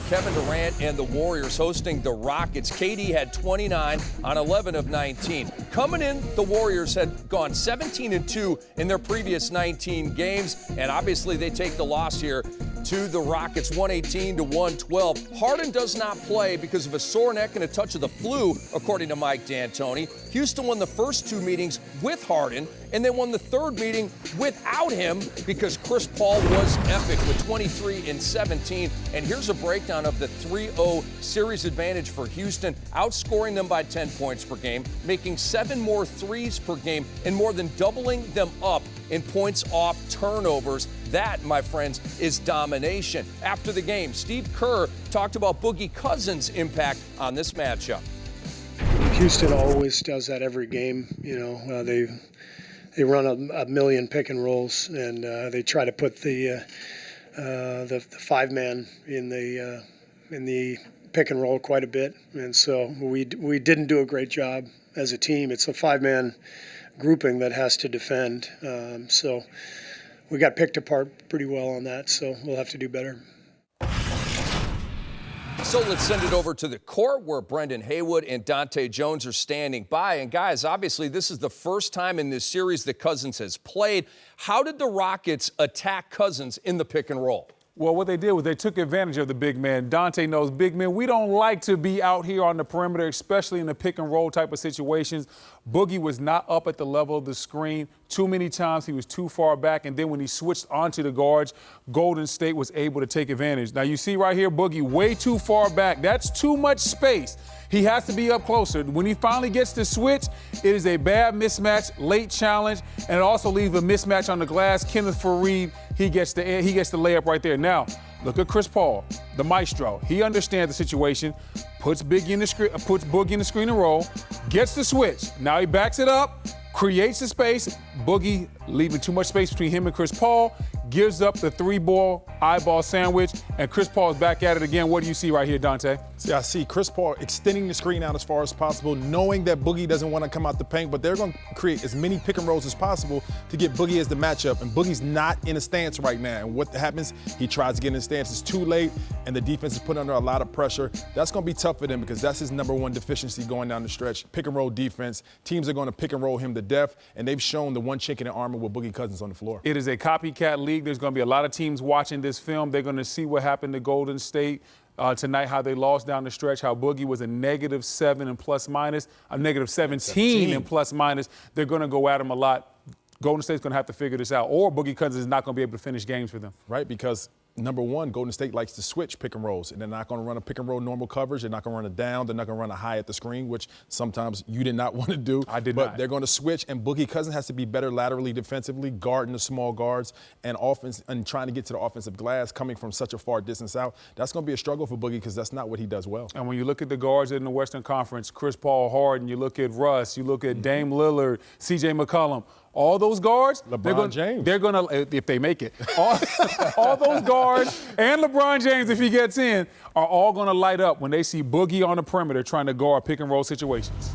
Kevin Durant and the Warriors hosting the Rockets. KD had 29 on 11 of 19. Coming in, the Warriors had gone 17-2 in their previous 19 games, and obviously they take the loss here to the Rockets, 118-112. Harden does not play because of a sore neck and a touch of the flu, according to Mike D'Antoni. Houston won the first two meetings with Harden, and they won the third meeting without him because Chris Paul was epic with 23 and 17. And here's a breakdown of the 3-0 series advantage for Houston, outscoring them by 10 points per game, making 7 more threes per game, and more than doubling them up in points off turnovers. That, my friends, is domination. After the game, Steve Kerr talked about Boogie Cousins' impact on this matchup. Houston always does that every game. You know, they run a million pick and rolls, and they try to put the 5-man in the pick and roll quite a bit. And so we didn't do a great job as a team. It's a 5-man grouping that has to defend. So we got picked apart pretty well on that, so we'll have to do better. So let's send it over to the court where Brandan Haywood and Dahntay Jones are standing by. And guys, obviously this is the first time in this series that Cousins has played. How did the Rockets attack Cousins in the pick and roll? Well, what they did was they took advantage of the big man. Dahntay knows big men. We don't like to be out here on the perimeter, especially in the pick and roll type of situations. Boogie was not up at the level of the screen. Too many times he was too far back, and then when he switched onto the guards, Golden State was able to take advantage. Now, you see right here, Boogie way too far back. That's too much space. He has to be up closer. When he finally gets the switch, it is a bad mismatch, late challenge, and it also leaves a mismatch on the glass. Kenneth Faried, he gets the layup right there. Now, look at Chris Paul, the maestro. He understands the situation, puts Boogie in the screen and roll, gets the switch. Now he backs it up, creates the space. Boogie leaving too much space between him and Chris Paul, gives up the 3-ball eyeball sandwich, and Chris Paul is back at it again. What do you see right here, Dahntay? See, I see Chris Paul extending the screen out as far as possible, knowing that Boogie doesn't want to come out the paint, but they're going to create as many pick and rolls as possible to get Boogie as the matchup. And Boogie's not in a stance right now. And what happens, he tries to get in a stance. It's too late, and the defense is put under a lot of pressure. That's going to be tough for them because that's his number one deficiency going down the stretch. Pick and roll defense. Teams are going to pick and roll him to death, and they've shown the one chink in the armor with Boogie Cousins on the floor. It is a copycat league. There's going to be a lot of teams watching this film. They're going to see what happened to Golden State tonight, how they lost down the stretch, how Boogie was a -7 in plus minus, a -17 in plus minus. They're going to go at him a lot. Golden State's going to have to figure this out, or Boogie Cousins is not going to be able to finish games for them. Right, because number one, Golden State likes to switch pick and rolls, and they're not going to run a pick and roll normal coverage. They're not going to run it down. They're not going to run a high at the screen, which sometimes you did not want to do. I did not. But they're going to switch, and Boogie Cousins has to be better laterally defensively, guarding the small guards, and offense, and trying to get to the offensive glass coming from such a far distance out. That's going to be a struggle for Boogie because that's not what he does well. And when you look at the guards in the Western Conference, Chris Paul, Harden, you look at Russ, you look at Dame Lillard, C.J. McCollum, all those guards, James. They're going to, if they make it, all those guards and LeBron James, if he gets in, are all going to light up when they see Boogie on the perimeter trying to guard pick and roll situations.